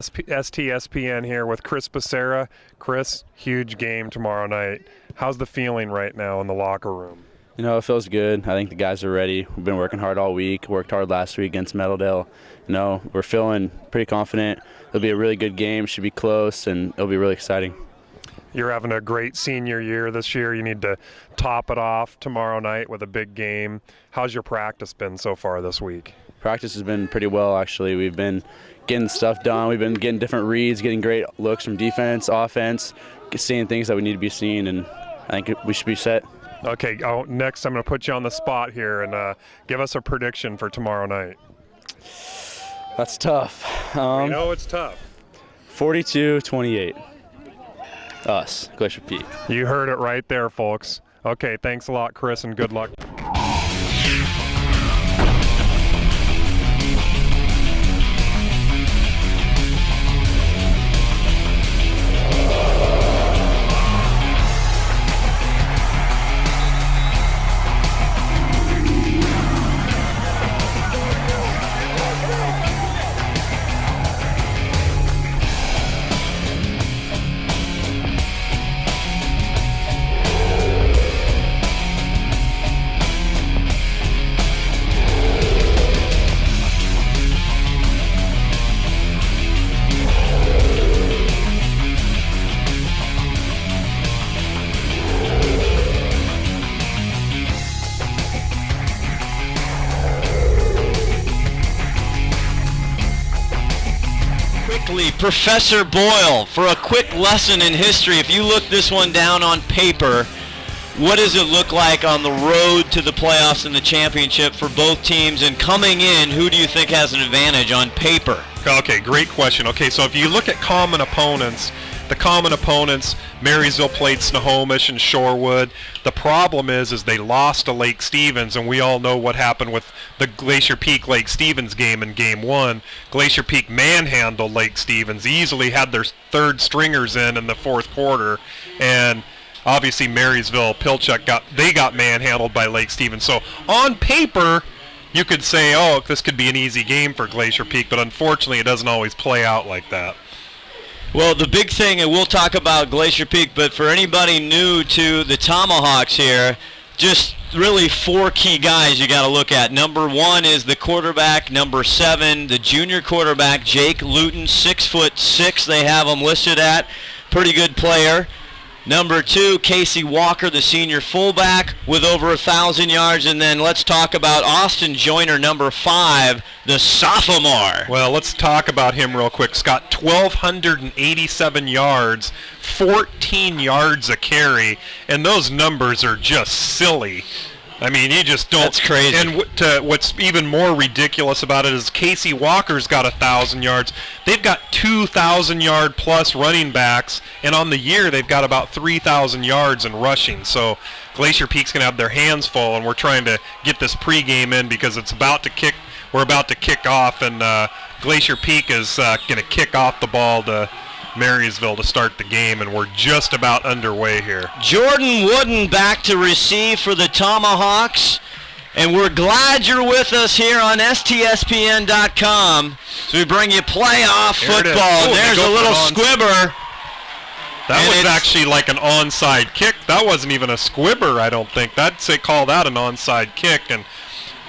STSPN here with Chris Becerra. Chris, huge game tomorrow night. How's the feeling right now in the locker room? You know, it feels good. I think the guys are ready. We've been working hard all week, worked hard last week against Meadowdale. You know, we're feeling pretty confident. It'll be a really good game, should be close, and it'll be really exciting. You're having a great senior year this year. You need to top it off tomorrow night with a big game. How's your practice been so far this week? Practice has been pretty well, actually. We've been getting stuff done. We've been getting different reads, getting great looks from defense, offense, seeing things that we need to be seeing, and I think we should be set. Okay, next I'm going to put you on the spot here and give us a prediction for tomorrow night. That's tough. I know it's tough. 42-28. Us, Glacier Peak. You heard it right there, folks. Okay, thanks a lot, Chris, and good luck. Professor Boyle, for a quick lesson in history, if you look this one down on paper, what does it look like on the road to the playoffs and the championship for both teams? And coming in, who do you think has an advantage on paper? Okay, great question. Okay, so if you look at common opponents, the common opponents, Marysville played Snohomish and Shorewood. The problem is they lost to Lake Stevens, and we all know what happened with the Glacier Peak Lake Stevens game in Game 1. Glacier Peak manhandled Lake Stevens, easily had their third stringers in the fourth quarter, and obviously Marysville, Pilchuck got manhandled by Lake Stevens. So on paper, you could say, oh, this could be an easy game for Glacier Peak, but unfortunately it doesn't always play out like that. Well, the big thing, and we'll talk about Glacier Peak, but for anybody new to the Tomahawks here, just really four key guys you got to look at. Number one is the quarterback. Number 7, the junior quarterback, Jake Luton, 6'6", they have him listed at. Pretty good player. Number 2, Casey Walker, the senior fullback with over 1,000 yards. And then let's talk about Austin Joyner, number 5, the sophomore. Well, let's talk about him real quick. Scott, 1,287 yards, 14 yards a carry, and those numbers are just silly. I mean, you just don't. That's crazy. And what's even more ridiculous about it is Casey Walker's got 1,000 yards. They've got 2,000-yard plus running backs, and on the year they've got about 3,000 yards in rushing. So Glacier Peak's going to have their hands full, and we're trying to get this pregame in because it's about to kick. We're about to kick off, and Glacier Peak is going to kick off the ball to Marysville to start the game, and we're just about underway here. Jordan Wooden back to receive for the Tomahawks, and we're glad you're with us here on STSPN.com. So we bring you playoff football. There's a little squibber. That was actually like an onside kick. That wasn't even a squibber, I don't think. They call that an onside kick, and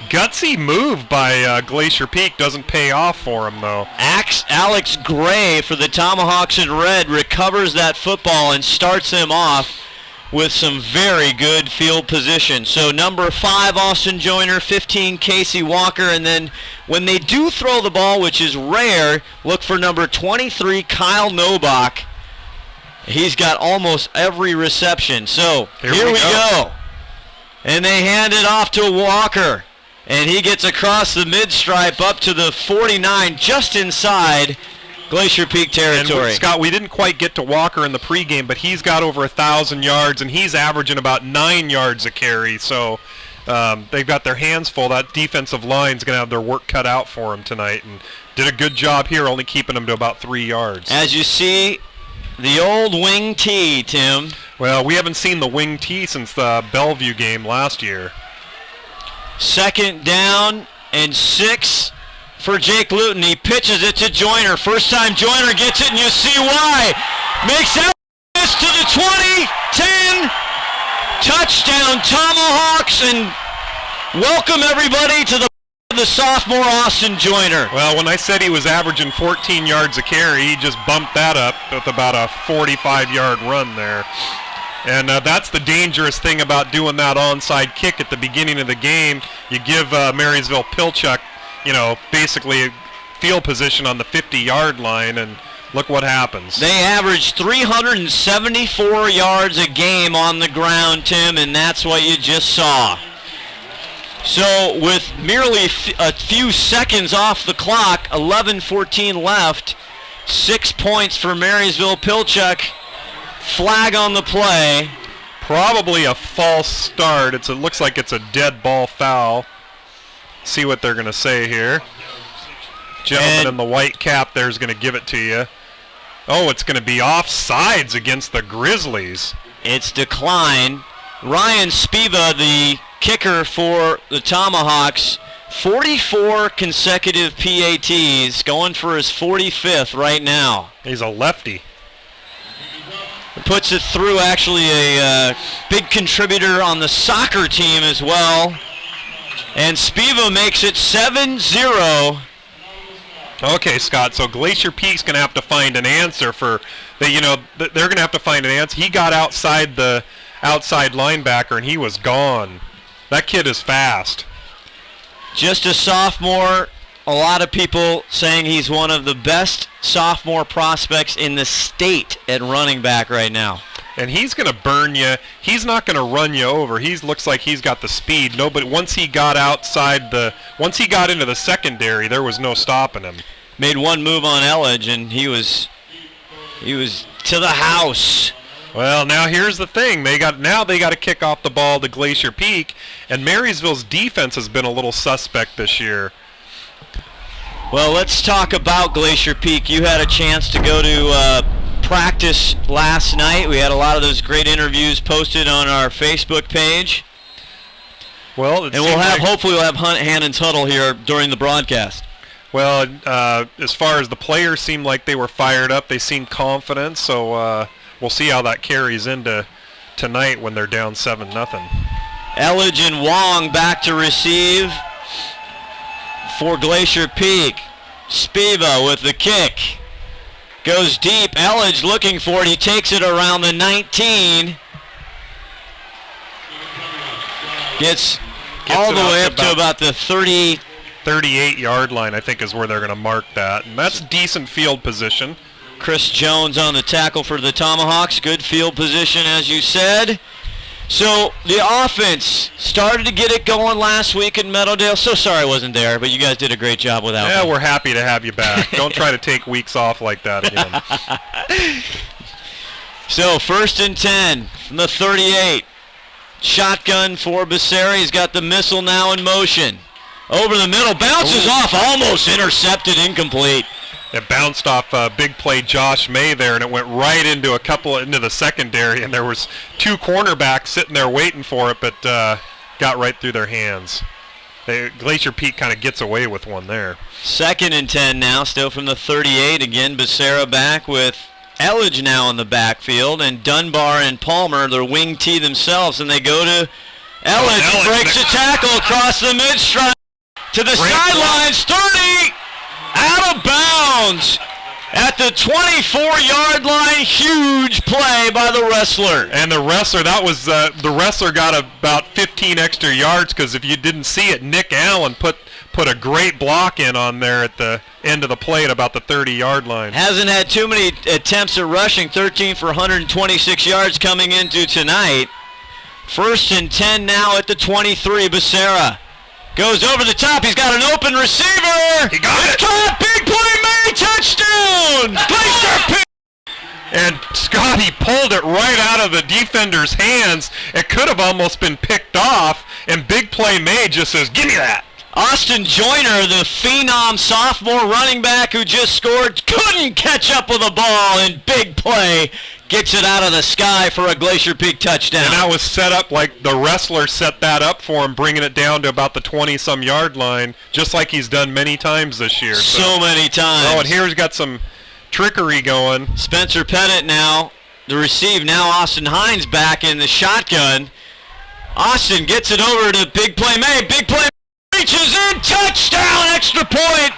gutsy move by Glacier Peak. Doesn't pay off for him, though. Alex Gray for the Tomahawks in red recovers that football and starts them off with some very good field position. So number 5, Austin Joyner, 15, Casey Walker, and then when they do throw the ball, which is rare, look for number 23, Kyle Nobach. He's got almost every reception. So here we go. And they hand it off to Walker. And he gets across the mid-stripe up to the 49, just inside Glacier Peak territory. And Scott, we didn't quite get to Walker in the pregame, but he's got over 1,000 yards, and he's averaging about 9 yards a carry. So they've got their hands full. That defensive line's going to have their work cut out for them tonight, and did a good job here, only keeping them to about 3 yards. As you see, the old wing T, Tim. Well, we haven't seen the wing T since the Bellevue game last year. 2nd down and 6 for Jake Luton. He pitches it to Joyner. First time Joyner gets it, and you see why. Makes out to the 20, 10, touchdown Tomahawks, and welcome everybody to the sophomore Austin Joyner. Well, when I said he was averaging 14 yards a carry, he just bumped that up with about a 45-yard run there. And that's the dangerous thing about doing that onside kick at the beginning of the game. You give Marysville Pilchuck, basically field position on the 50-yard line, and look what happens. They average 374 yards a game on the ground, Tim, and that's what you just saw. So with merely a few seconds off the clock, 11:14 left, 6 points for Marysville Pilchuck. Flag on the play. Probably a false start. It looks like it's a dead ball foul. See what they're going to say here. Gentleman in the white cap there is going to give it to you. Oh, it's going to be offsides against the Grizzlies. It's declined. Ryan Spiva, the kicker for the Tomahawks, 44 consecutive PATs, going for his 45th right now. He's a lefty. Puts it through, actually a big contributor on the soccer team as well. And Spiva makes it 7-0. Okay, Scott, so Glacier Peak's going to have to find an answer for, they're going to have to find an answer. He got outside the outside linebacker, and he was gone. That kid is fast. Just a sophomore. A lot of people saying he's one of the best sophomore prospects in the state at running back right now. And he's going to burn you. He's not going to run you over. He looks like he's got the speed. But once he got once he got into the secondary, there was no stopping him. Made one move on Elledge, and he was to the house. Well, now here's the thing. They got to kick off the ball to Glacier Peak, and Marysville's defense has been a little suspect this year. Well, let's talk about Glacier Peak. You had a chance to go to practice last night. We had a lot of those great interviews posted on our Facebook page. Well, and hopefully we'll have Hannon's Huddle here during the broadcast. Well, as far as the players seemed like they were fired up, they seemed confident, so we'll see how that carries into tonight when they're down 7-0. Elledge and Wong back to receive for Glacier Peak. Spiva with the kick. Goes deep. Elledge looking for it. He takes it around the 19. Gets all the way up to about the 38-yard line, I think, is where they're going to mark that. And that's decent field position. Chris Jones on the tackle for the Tomahawks. Good field position, as you said. So the offense started to get it going last week in Meadowdale. So sorry I wasn't there, but you guys did a great job without me. Yeah, we're happy to have you back. Don't try to take weeks off like that again. So 1st and 10 from the 38. Shotgun for Becerra. He's got the missile now in motion. Over the middle, bounces off, almost intercepted, incomplete. It bounced off big play Josh May there, and it went right into into the secondary, and there was 2 cornerbacks sitting there waiting for it, but got right through their hands. Glacier Peak kind of gets away with one there. 2nd and 10 now, still from the 38. Again, Becerra back with Elledge now in the backfield, and Dunbar and Palmer, their wing tee themselves, and they go to Elledge. Breaks a tackle across the mid-stride to the sidelines. 30! Out of bounds at the 24-yard line. Huge play by the wrestler. And the wrestler, the wrestler got about 15 extra yards, because if you didn't see it, Nick Allen put a great block in on there at the end of the play at about the 30-yard line. Hasn't had too many attempts at rushing. 13 for 126 yards coming into tonight. 1st and 10 now at the 23. Becerra goes over the top. He's got an open receiver. He got it. Caught. Big play made. Touchdown. Glacier Peak. And Scotty pulled it right out of the defender's hands. It could have almost been picked off, and big play made just says, "Give me that." Austin Joyner, the phenom sophomore running back who just scored, couldn't catch up with the ball, and big play gets it out of the sky for a Glacier Peak touchdown. And that was set up like the wrestler set that up for him, bringing it down to about the 20-some yard line, just like he's done many times this year. So many times. Oh, and here's got some trickery going. Spencer Pettit now to receive. Now Austin Hines back in the shotgun. Austin gets it over to Big Play May. Big Play May reaches in. Touchdown, extra point.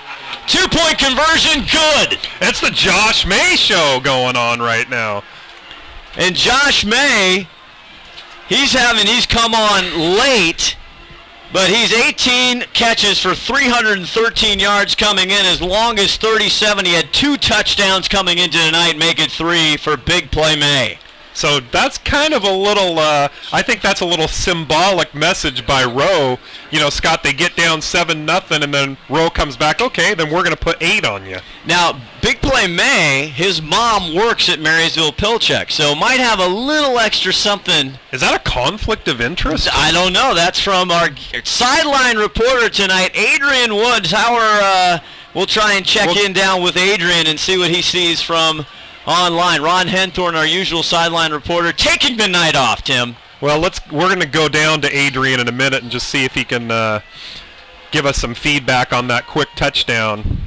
2-point conversion, good. It's the Josh May show going on right now. And Josh May, he's come on late, but he's 18 catches for 313 yards coming in, as long as 37. He had 2 touchdowns coming into tonight, make it 3 for Big Play May. So that's kind of a little, I think that's a little symbolic message by Rowe. You know, Scott, they get down 7-0, and then Rowe comes back, okay, then we're going to put 8 on you. Now, Big Play May, his mom works at Marysville Pilchuck, so might have a little extra something. Is that a conflict of interest? I don't know. That's from our sideline reporter tonight, Adrian Woods. We'll try and check in down with Adrian and see what he sees from online. Ron Henthorn, our usual sideline reporter, taking the night off, Tim. Well, we're going to go down to Adrian in a minute and just see if he can give us some feedback on that quick touchdown.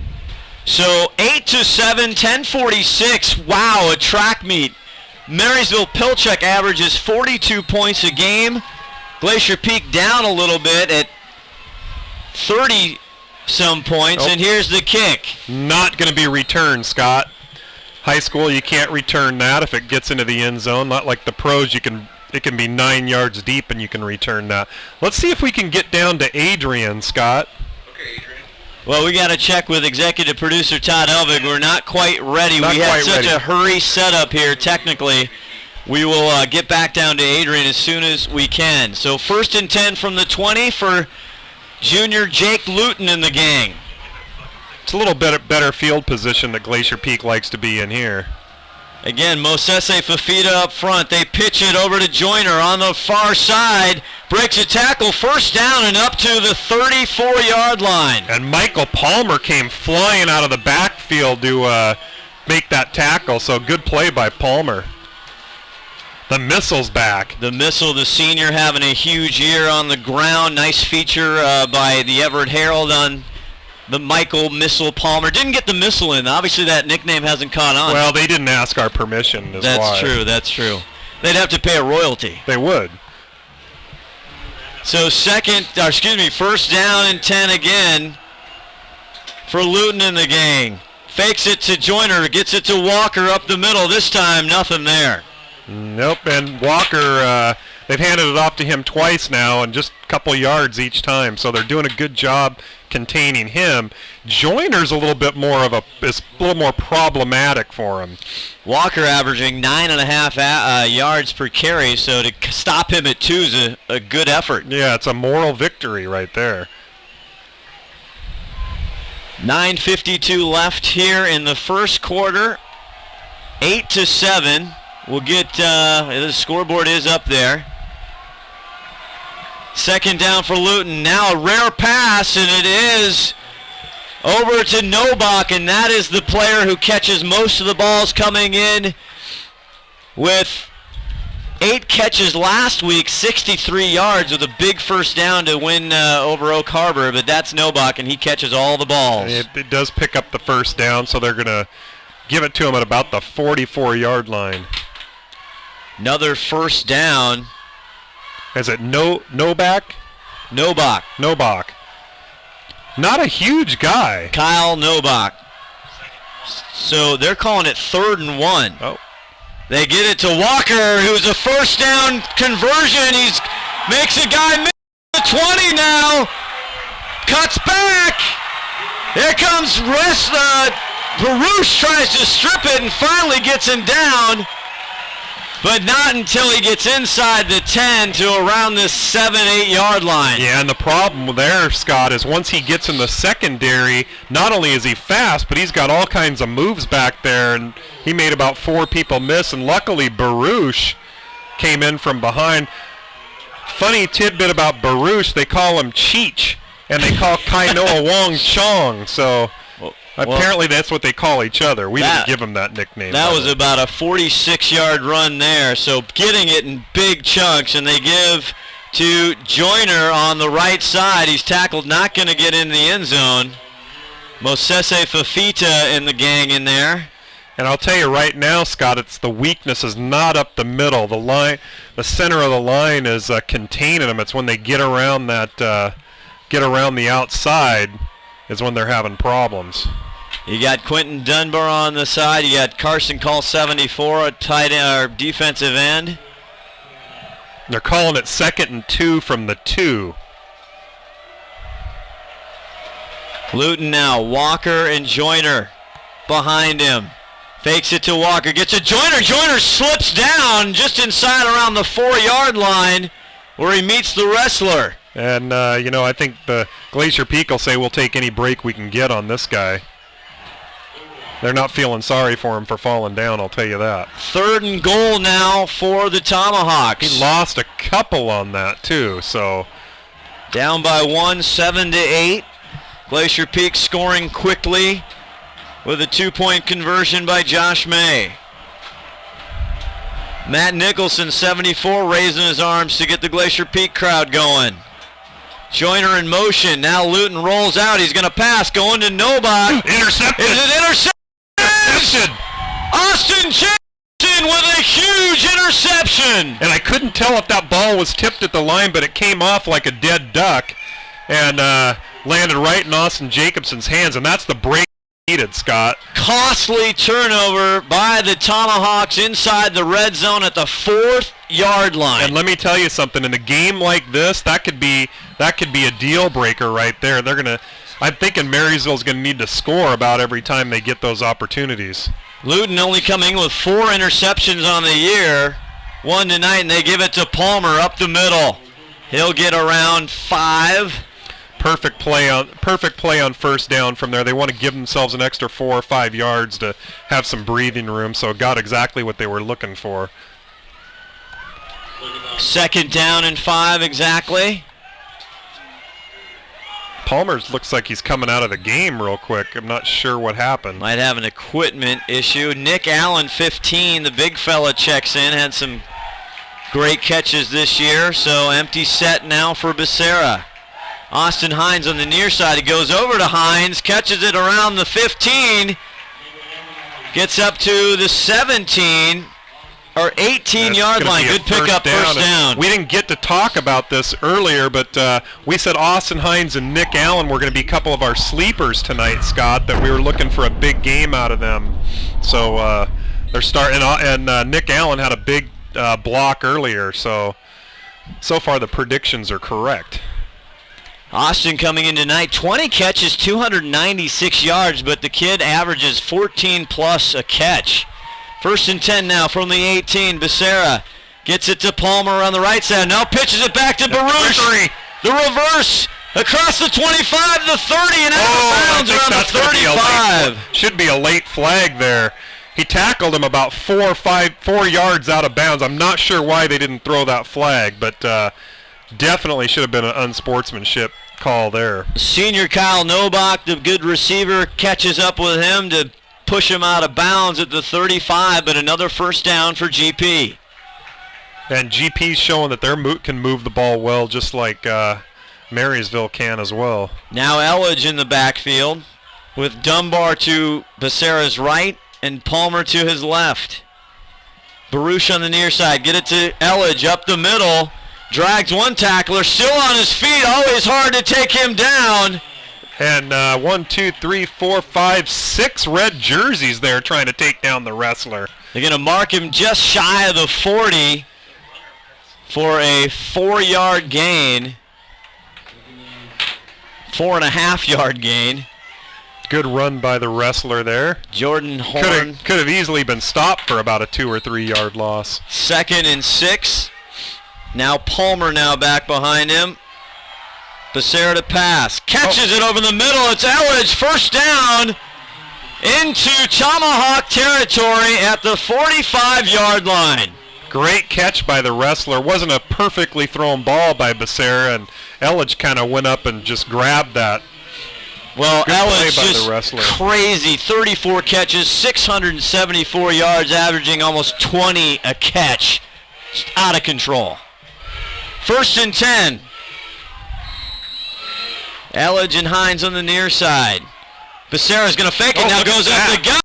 So 8-7, 10:46. Wow, a track meet. Marysville Pilchuck averages 42 points a game. Glacier Peak down a little bit at 30-some points, and here's the kick. Not going to be returned, Scott. High school, you can't return that if it gets into the end zone. Not like the pros, it can be 9 yards deep and you can return that. Let's see if we can get down to Adrian, Scott. Okay, Adrian. Well, we got to check with executive producer Todd Elvig. We're not quite ready. We had such a hurry setup here technically. We will get back down to Adrian as soon as we can. So 1st and 10 from the 20 for junior Jake Luton and the gang. It's a little bit better field position that Glacier Peak likes to be in here. Again, Mosese Fafita up front. They pitch it over to Joyner on the far side. Breaks a tackle, 1st down and up to the 34-yard line. And Michael Palmer came flying out of the backfield to make that tackle, so good play by Palmer. The Missile's back. The Missile, the senior, having a huge year on the ground. Nice feature by the Everett Herald on the Michael Missile Palmer. Didn't get the Missile in. Obviously that nickname hasn't caught on. Well, they didn't ask our permission. That's true. They'd have to pay a royalty. They would. So 1st down and 10 again for Luton and the gang. Fakes it to Joyner, gets it to Walker up the middle. This time, nothing there. Nope, and Walker, they've handed it off to him twice now, and just a couple yards each time, so they're doing a good job containing him. Joyner's a little more problematic for him. Walker averaging 9.5 yards per carry, so to stop him at 2 is a good effort. Yeah, it's a moral victory right there. 9:52 left here in the first quarter. 8-7. We'll get, the scoreboard is up there. 2nd down for Luton. Now a rare pass, and it is over to Nobach, and that is the player who catches most of the balls coming in with 8 catches last week, 63 yards with a big 1st down to win over Oak Harbor, but that's Nobach, and he catches all the balls. It does pick up the 1st down, so they're going to give it to him at about the 44-yard line. Another 1st down. Is it Nobach? Nobach. Not a huge guy. Kyle Nobach. So they're calling it 3rd and 1. Oh. They get it to Walker, who's a 1st down conversion. He makes a guy miss the 20 now. Cuts back. Here comes Baruch, tries to strip it and finally gets him down. But not until he gets inside the 10 to around this 7-8 yard line. Yeah, and the problem there, Scott, is once he gets in the secondary, not only is he fast, but he's got all kinds of moves back there, and he made about 4 people miss, and luckily Baruch came in from behind. Funny tidbit about Baruch, they call him Cheech, and they call Kainoa Wong Chong, so Apparently that's what they call each other. We didn't give them that nickname. That was about a 46-yard run there, so getting it in big chunks, and they give to Joyner on the right side. He's tackled, not going to get in the end zone. Mosese Fafita in the gang in there. And I'll tell you right now, Scott, it's the weakness is not up the middle. The line, the center of the line is containing them. It's when they get around that, get around the outside, is when they're having problems. You got Quentin Dunbar on the side. You got Carson Call 74, a tight end, or defensive end. They're calling it 2nd and 2 from the 2. Luton now, Walker and Joyner behind him. Fakes it to Walker, gets it Joyner. Joyner slips down just inside around the 4-yard line where he meets the wrestler. And, you know, I think the Glacier Peak will say we'll take any break we can get on this guy. They're not feeling sorry for him for falling down, I'll tell you that. 3rd and goal now for the Tomahawks. He lost a couple on that, too, so. Down by 1, 7-8. Glacier Peak scoring quickly with a 2-point conversion by Josh May. Matt Nicholson, 74, raising his arms to get the Glacier Peak crowd going. Joyner in motion. Now Luton rolls out. He's going to pass. Going to Novak. Intercepted. Is it intercepted? Austin Jackson with a huge interception. And I couldn't tell if that ball was tipped at the line, but it came off like a dead duck and landed right in Austin Jacobson's hands, and that's the break needed, Scott. Costly turnover by the Tomahawks inside the red zone at the 4th-yard line. And let me tell you something, in a game like this, that could be a deal breaker right there. I'm thinking Marysville's going to need to score about every time they get those opportunities. Luton only coming with 4 interceptions on the year. 1 tonight, and they give it to Palmer up the middle. He'll get around 5. Perfect play on first down from there. They want to give themselves an extra 4 or 5 yards to have some breathing room, so got exactly what they were looking for. 2nd down and 5 exactly. Palmer looks like he's coming out of the game real quick. I'm not sure what happened. Might have an equipment issue. Nick Allen, 15, the big fella, checks in. Had some great catches this year, so empty set now for Becerra. Austin Hines on the near side. He goes over to Hines, catches it around the 15, gets up to the 17 or 18-yard line. Good pickup, first down. We didn't get to talk about this earlier, but we said Austin Hines and Nick Allen were going to be a couple of our sleepers tonight, Scott, that we were looking for a big game out of them. So they're starting, and Nick Allen had a big block earlier, so far the predictions are correct. Austin coming in tonight, 20 catches, 296 yards, but the kid averages 14-plus a catch. 1st and 10 now from the 18. Becerra gets it to Palmer on the right side. Now pitches it back to Baruch. The reverse across the 25 to the 30 and out of bounds around the 35. Should be a late flag there. He tackled him about 4 yards out of bounds. I'm not sure why they didn't throw that flag, but definitely should have been an unsportsmanship call there. Senior Kyle Novak, the good receiver, catches up with him to push him out of bounds at the 35, but another first down for GP. And GP's showing that they can move the ball well, just like Marysville can as well. Now Elledge in the backfield with Dunbar to Becerra's right and Palmer to his left. Baruch on the near side. Get it to Elledge up the middle. Drags one tackler, still on his feet. Always hard to take him down. And 1, 2, 3, 4, 5, 6 red jerseys there trying to take down the wrestler. They're going to mark him just shy of the 40 for a 4-yard gain. 4.5-yard gain. Good run by the wrestler there. Jordan Horn. Could have easily been stopped for about a 2 or 3 yard loss. 2nd and 6. Now Palmer now back behind him. Becerra to pass. Catches it over the middle. It's Elledge. First down into Tomahawk territory at the 45-yard line. Great catch by the wrestler. Wasn't a perfectly thrown ball by Becerra, and Elledge kind of went up and just grabbed that. Well, Good Elledge play by the just wrestler. crazy. 34 catches, 674 yards, averaging almost 20 a catch. Just out of control. 1st and 10. Elledge and Hines on the near side. Becerra's going to fake it. Now goes up the gut.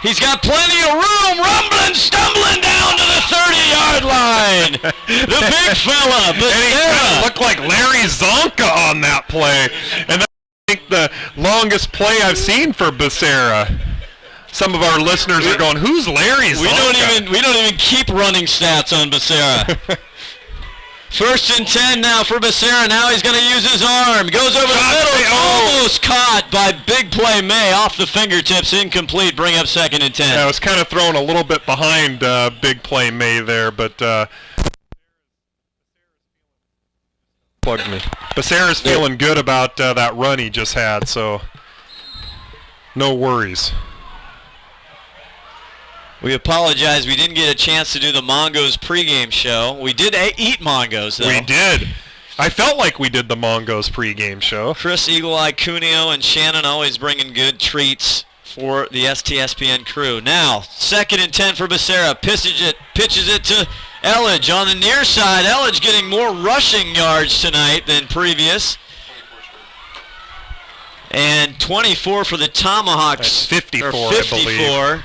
He's got plenty of room. Rumbling, stumbling down to the 30-yard line. The big fella, And he Becerra. looked like Larry Zonka on that play. And that's, I think, the longest play I've seen for Becerra. Some of our listeners are going, "Who's Larry Zonka?" We don't even keep running stats on Becerra. 1st and 10 now for Becerra. Now he's going to use his arm. Goes over the middle. Almost caught by big play May off the fingertips. Incomplete. Bring up 2nd and 10. Yeah, I was kind of thrown a little bit behind big play May there, but plugged me. Becerra's feeling good about that run he just had, so no worries. We apologize. We didn't get a chance to do the Mongos pregame show. We did eat Mongos, though. We did. I felt like we did the Mongos pregame show. Chris Eagle Eye Cuneo and Shannon always bringing good treats for the STSPN crew. Now, 2nd and 10 for Becerra. Pitches it to Elledge on the near side. Elledge getting more rushing yards tonight than previous. And 24 for the Tomahawks. That's 54, or 54. I believe.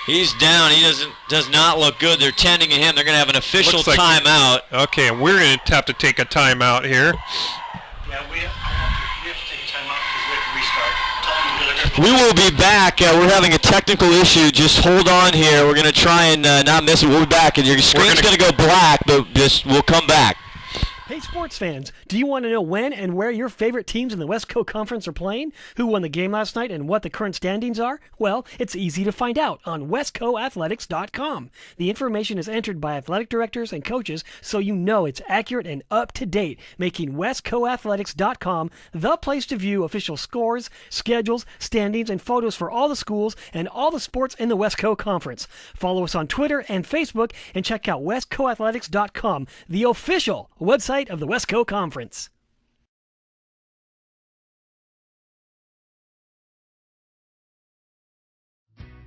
He's down. He does not look good. They're tending to him. They're going to have an official Looks like timeout. Okay, and we're going to have to take a timeout here. Yeah, we have to take a timeout because we have to restart. Tell them We will be back. We're having a technical issue. Just hold on here. We're going to try and not miss it. We'll be back, and your screen's going to go black, but we'll come back. Hey sports fans, do you want to know when and where your favorite teams in the WESCO Conference are playing? Who won the game last night and what the current standings are? Well, it's easy to find out on WESCOathletics.com. The information is entered by athletic directors and coaches, so you know it's accurate and up to date, making WESCOathletics.com the place to view official scores, schedules, standings, and photos for all the schools and all the sports in the WESCO Conference. Follow us on Twitter and Facebook and check out WESCOathletics.com, the official website of the WESCO Conference.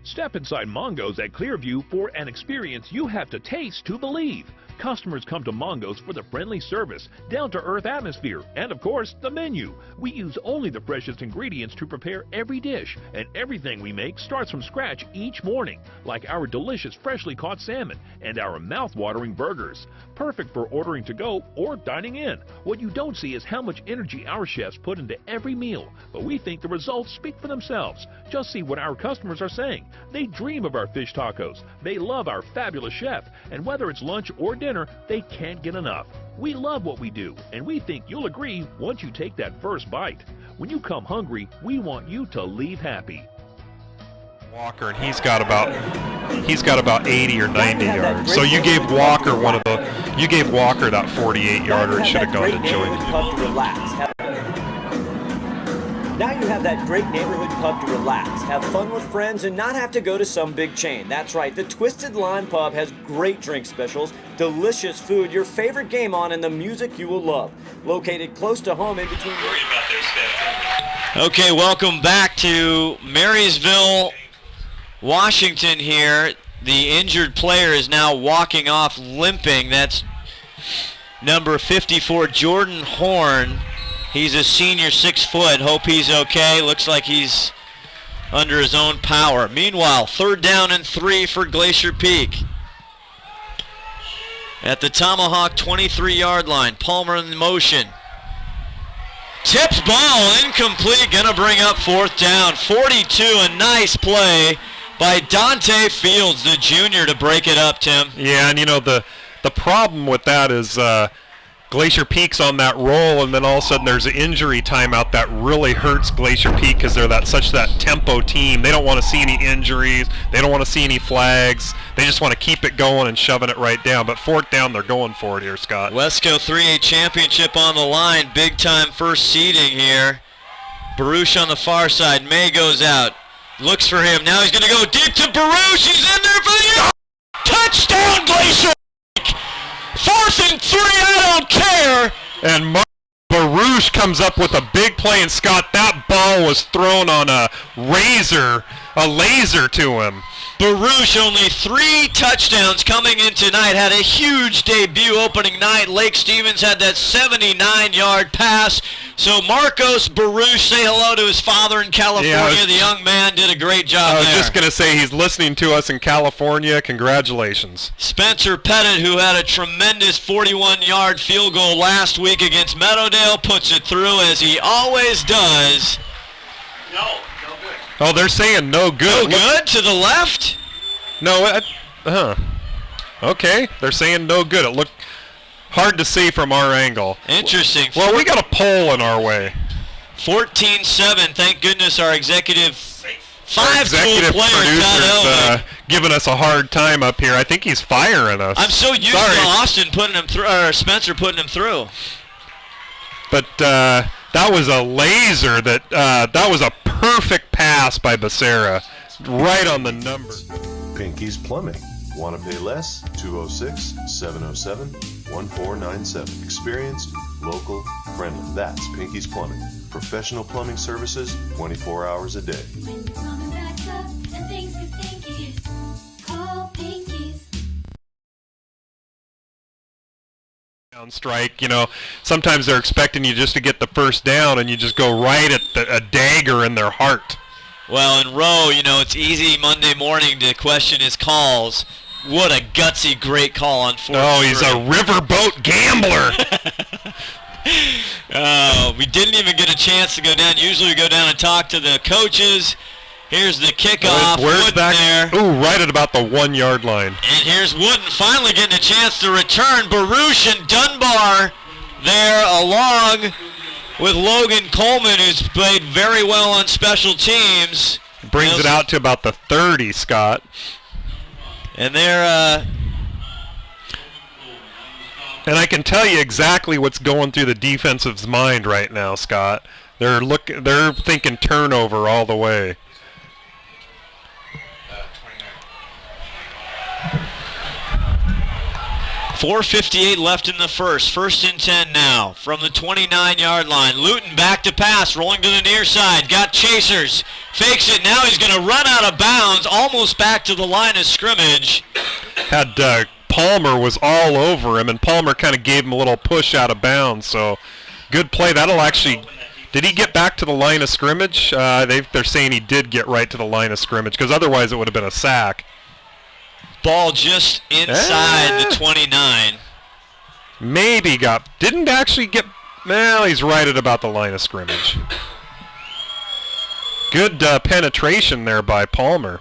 Step inside Mongo's at Clearview for an experience you have to taste to believe. Customers come to Mongo's for the friendly service, down-to-earth atmosphere, and of course, the menu. We use only the freshest ingredients to prepare every dish, and everything we make starts from scratch each morning, like our delicious freshly caught salmon and our mouth-watering burgers. Perfect for ordering to go or dining in. What you don't see is how much energy our chefs put into every meal, but we think the results speak for themselves. Just see what our customers are saying. They dream of our fish tacos. They love our fabulous chef, and whether it's lunch or dinner, they can't get enough. We love what we do, and we think you'll agree once you take that first bite. When you come hungry, we want you to leave happy. Walker, and he's got about 80 or 90 yards. So you gave Walker that 48-yarder. It should have gone to Joey. Now you have that great neighborhood pub to relax, have fun with friends, and not have to go to some big chain. That's right, the Twisted Lime Pub has great drink specials, delicious food, your favorite game on, and the music you will love. Located close to home in between... Okay, welcome back to Marysville, Washington here. The injured player is now walking off limping. That's number 54, Jordan Horn. He's a senior, 6 foot. Hope he's okay. Looks like he's under his own power. Meanwhile, 3rd down and 3 for Glacier Peak. At the Tomahawk 23-yard line, Palmer in motion. Tips ball, incomplete, gonna bring up 4th down. 42, a nice play by Dante Fields, the junior, to break it up, Tim. Yeah, and you know, the problem with that is Glacier Peak's on that roll, and then all of a sudden there's an injury timeout that really hurts Glacier Peak because they're such that tempo team. They don't want to see any injuries. They don't want to see any flags. They just want to keep it going and shoving it right down. But 4th down, they're going for it here, Scott. WESCO 3A championship on the line. Big time first seeding here. Baruch on the far side. May goes out. Looks for him. Now he's going to go deep to Baruch. He's in there for the touchdown, Glacier! 4th and 3, I don't care. And Baruch comes up with a big play, and Scott, that ball was thrown on a laser to him. Baruch, only 3 touchdowns coming in tonight, had a huge debut opening night. Lake Stevens had that 79-yard pass. So Marcos Baruch, say hello to his father in California. The young man did a great job there. I was just going to say he's listening to us in California. Congratulations. Spencer Pettit, who had a tremendous 41-yard field goal last week against Meadowdale, puts it through as he always does. No. Oh, they're saying no good. No good to the left? No, okay, they're saying no good. It looked hard to see from our angle. Interesting. Well, we got a pole in our way. 14-7. Thank goodness our executive producer's giving us a hard time up here. I think he's firing us. I'm so used to Austin putting him through, or Spencer putting him through. But that was a laser. That was a perfect pass by Becerra, right on the number. Pinky's Plumbing. Want to pay less? 206-707-1497. Experienced, local, friendly. That's Pinky's Plumbing. Professional plumbing services, 24 hours a day. When plumbing backs up and things get stinky, call Pinky's. Strike, sometimes they're expecting you just to get the first down, and you just go right at a dagger in their heart. Well, in Rowe, it's easy Monday morning to question his calls. What a gutsy, great call on 4th. Oh, he's a riverboat gambler. We didn't even get a chance to go down. Usually we go down and talk to the coaches. Here's the kickoff. Where's Wooden that? There. Ooh, right at about the 1-yard line. And here's Wooden finally getting a chance to return. Baruch and Dunbar there along with Logan Coleman, who's played very well on special teams. Brings it out to about the 30, Scott. And they're and I can tell you exactly what's going through the defensive's mind right now, Scott. They're thinking turnover all the way. 4:58 left in the first. 1st and 10 now from the 29-yard line. Luton back to pass, rolling to the near side. Got chasers. Fakes it. Now he's going to run out of bounds, almost back to the line of scrimmage. Had Palmer was all over him, and Palmer kind of gave him a little push out of bounds. So good play. That'll actually. Did he get back to the line of scrimmage? They're saying he did get right to the line of scrimmage, because otherwise it would have been a sack. Ball just inside the 29. Maybe didn't actually get. Well, he's right at about the line of scrimmage. Good penetration there by Palmer.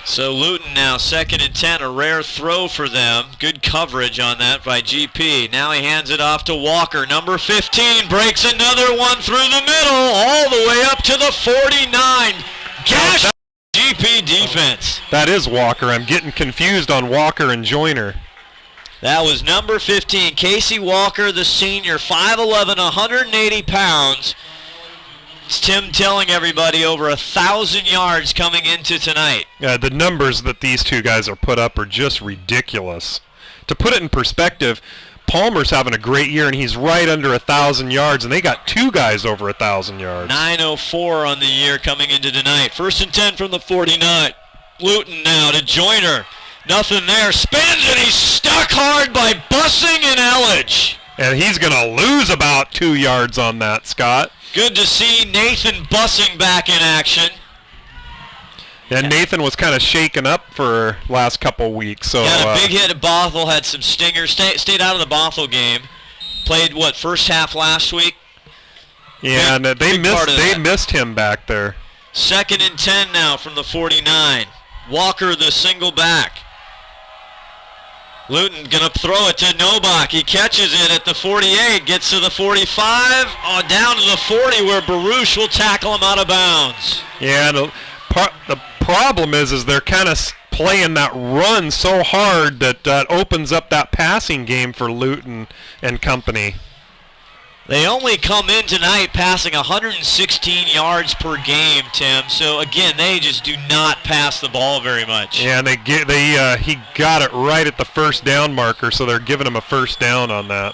So Luton now 2nd and 10, a rare throw for them. Good coverage on that by GP. Now he hands it off to Walker. Number 15 breaks another one through the middle, all the way up to the 49. Gash GP defense. That is Walker. I'm getting confused on Walker and Joyner. That was number 15, Casey Walker, the senior, 5'11", 180 pounds. It's Tim telling everybody over 1,000 yards coming into tonight. Yeah, the numbers that these two guys are put up are just ridiculous. To put it in perspective, Palmer's having a great year, and he's right under 1,000 yards, and they got 2 guys over 1,000 yards. 9:04 on the year coming into tonight. 1st and 10 from the 49. Luton now to Joyner. Nothing there. Spins, and he's stuck hard by Bussing and Elledge. And he's going to lose about 2 yards on that, Scott. Good to see Nathan Bussing back in action. And Nathan was kind of shaken up for last couple weeks. So had a big hit at Bothell, had some stingers, stayed out of the Bothell game. Played, first half last week? Yeah, and they missed him back there. 2nd and 10 now from the 49. Walker, the single back. Luton going to throw it to Nobach. He catches it at the 48, gets to the 45, down to the 40 where Baruch will tackle him out of bounds. Yeah, the problem is they're kind of playing that run so hard that opens up that passing game for Luton and company. They only come in tonight passing 116 yards per game, Tim. So again, they just do not pass the ball very much. Yeah, and he got it right at the first down marker, so they're giving him a first down on that.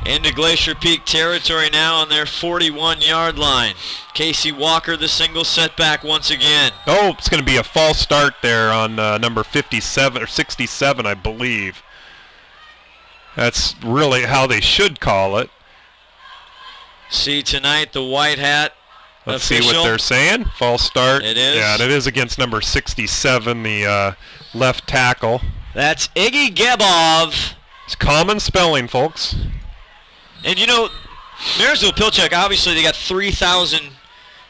Into Glacier Peak territory now on their 41-yard line. Casey Walker, the single setback once again. Oh, it's going to be a false start there on number 57 or 67, I believe. That's really how they should call it. See tonight the white hat Let's official. see what they're saying. False start. It is. Yeah, and it is against number 67, the left tackle. That's Iggy Gebov. It's common spelling, folks. And you know, Marysville Pilchuck, obviously they got 3,000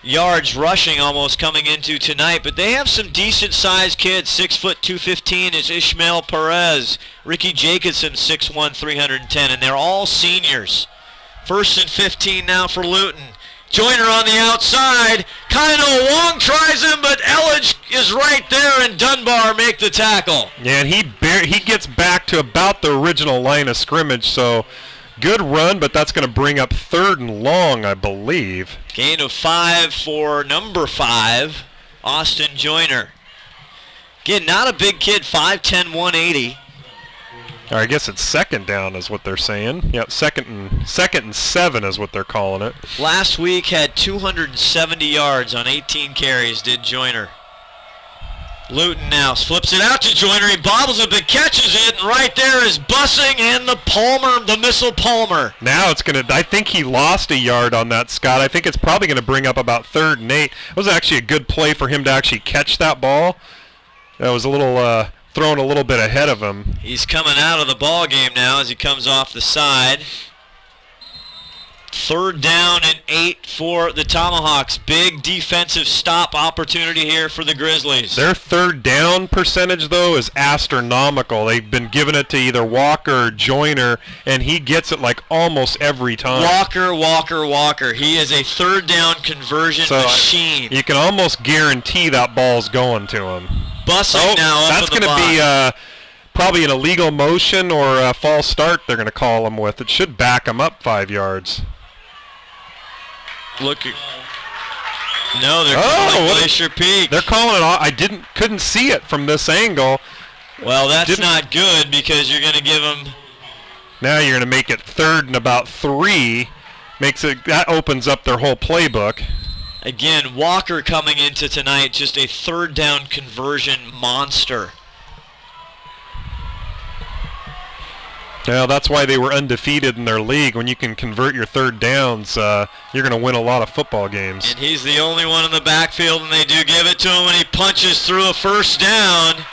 yards rushing almost coming into tonight, but they have some decent-sized kids. 6 foot 215 is Ishmael Perez. Ricky Jacobson, 6'1", 310, and they're all seniors. 1st and 15 now for Luton. Joyner on the outside. Kyle Wong tries him, but Elledge is right there, and Dunbar make the tackle. Yeah, and he gets back to about the original line of scrimmage, so good run, but that's going to bring up 3rd and long, I believe. Gain of 5 for number 5, Austin Joyner. Again, not a big kid, 5'10", 180. Or I guess it's 2nd down is what they're saying. Yep, second and 7 is what they're calling it. Last week had 270 yards on 18 carries, did Joyner. Luton now flips it out to Joyner. He bobbles it but catches it, and right there is Bussing and the missile Palmer. Now it's going to, I think he lost a yard on that, Scott. I think it's probably going to bring up about 3rd and 8. It was actually a good play for him to actually catch that ball. That was a little, thrown a little bit ahead of him. He's coming out of the ball game now as he comes off the side. 3rd down and 8 for the Tomahawks. Big defensive stop opportunity here for the Grizzlies. Their 3rd down percentage, though, is astronomical. They've been giving it to either Walker or Joyner, and he gets it like almost every time. Walker. He is a 3rd down conversion machine. You can almost guarantee that ball's going to him. Bussing now up that's in the going to box. be probably an illegal motion or a false start they're going to call him with. It should back him up 5 yards. Look, no, they're calling Glacier Peak. They're calling it off. I couldn't see it from this angle. Well, that's not good because you're going to give them. Now you're going to make it 3rd and about 3. That opens up their whole playbook. Again, Walker coming into tonight, just a 3rd down conversion monster. Well, that's why they were undefeated in their league. When you can convert your 3rd downs, you're going to win a lot of football games. And he's the only one in the backfield, and they do give it to him, and he punches through a 1st down.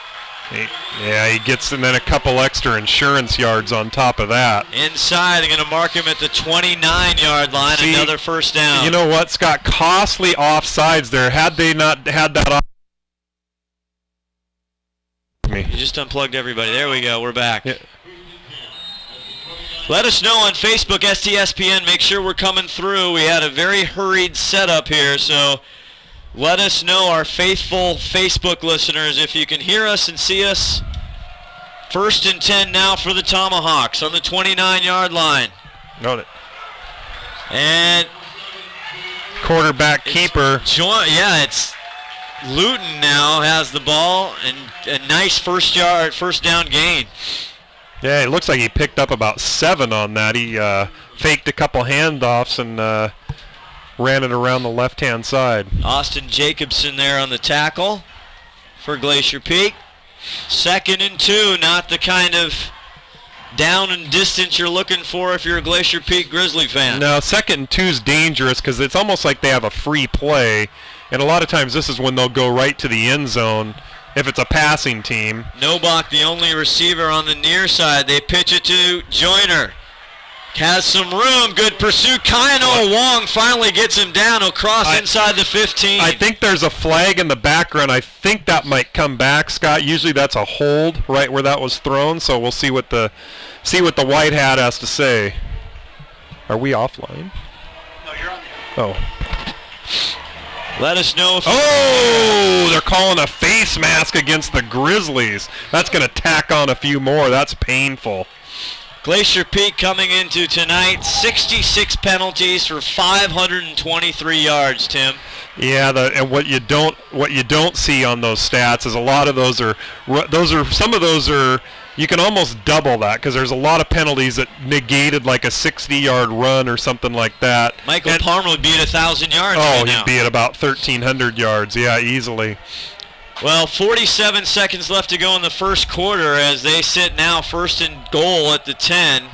He gets and then a couple extra insurance yards on top of that. Inside, they're going to mark him at the 29-yard line, another 1st down. You know what, Scott? Costly offsides there. Had they not had that off. You just unplugged everybody. There we go. We're back. Yeah. Let us know on Facebook, STSPN. Make sure we're coming through. We had a very hurried setup here, so let us know, our faithful Facebook listeners, if you can hear us and see us. 1st and 10 now for the Tomahawks on the 29-yard line. Note it. And quarterback keeper. It's Luton now has the ball, and a nice first down gain. Yeah, it looks like he picked up about 7 on that. He faked a couple handoffs and ran it around the left-hand side. Austin Jacobson there on the tackle for Glacier Peak. 2nd and 2, not the kind of down and distance you're looking for if you're a Glacier Peak Grizzly fan. No, 2nd and 2 is dangerous because it's almost like they have a free play, and a lot of times this is when they'll go right to the end zone if it's a passing team. Nobach, the only receiver on the near side. They pitch it to Joyner. Has some room. Good pursuit. Kyle Wong finally gets him down. He'll cross inside the 15. I think there's a flag in the background. I think that might come back, Scott. Usually that's a hold right where that was thrown, so we'll see what the white hat has to say. Are we offline? No, you're on the Oh. Let us know if... Oh, they're calling a face mask against the Grizzlies. That's going to tack on a few more. That's painful. Glacier Peak coming into tonight, 66 penalties for 523 yards, Tim. Yeah, and what you don't see on those stats is a lot of those are some of those are You can almost double that because there's a lot of penalties that negated like a 60-yard run or something like that. Michael Palmer would be at 1,000 yards Oh, right he'd now. be at about 1,300 yards. Yeah, easily. Well, 47 seconds left to go in the first quarter as they sit now first and goal at the 10.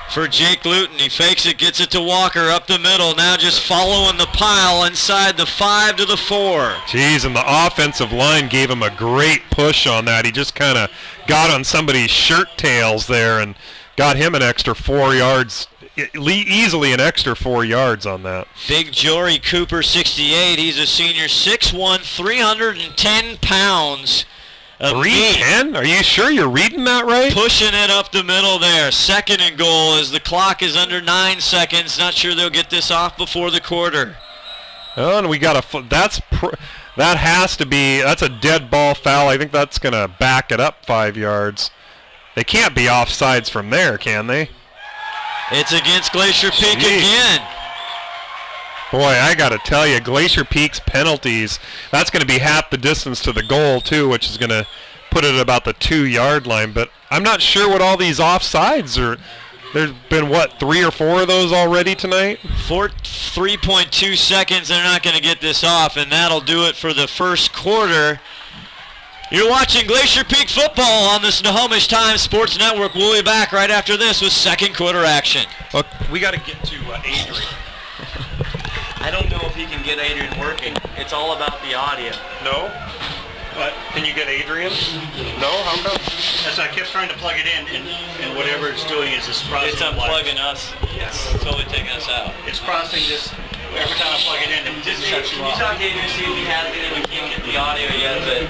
For Jake Luton, he fakes it, gets it to Walker up the middle, now just following the pile inside the 5 to the 4. Jeez, and the offensive line gave him a great push on that. He just kind of got on somebody's shirt tails there and got him an extra 4 yards, easily an extra 4 yards on that. Big Jory Cooper, 68, he's a senior, 6'1", 310 pounds. 310? Are you sure you're reading that right? Pushing it up the middle there. Second and goal as the clock is under 9 seconds. Not sure they'll get this off before the quarter. Oh, and we got that has to be, that's a dead ball foul. I think that's going to back it up 5 yards. They can't be offsides from there, can they? It's against Glacier Peak again. Boy, I got to tell you, Glacier Peak's penalties, that's going to be half the distance to the goal, too, which is going to put it at about the 2-yard line. But I'm not sure what all these offsides are. There's been, what, 3 or 4 of those already tonight? 3.2 seconds, they're not going to get this off, and that'll do it for the first quarter. You're watching Glacier Peak football on the Snohomish Times Sports Network. We'll be back right after this with second quarter action. Look, we got to get to Adrian. I don't know if he can get Adrian working. It's all about the audio. No? What? Can you get Adrian? No? How come? As I kept trying to plug it in, and whatever it's doing is it's crossing. It's unplugging us. It's totally taking us out. It's crossing this. Every time I plug it in, it just shuts you off. Talk to Adrian, see if he has it. We can't get the audio yet, but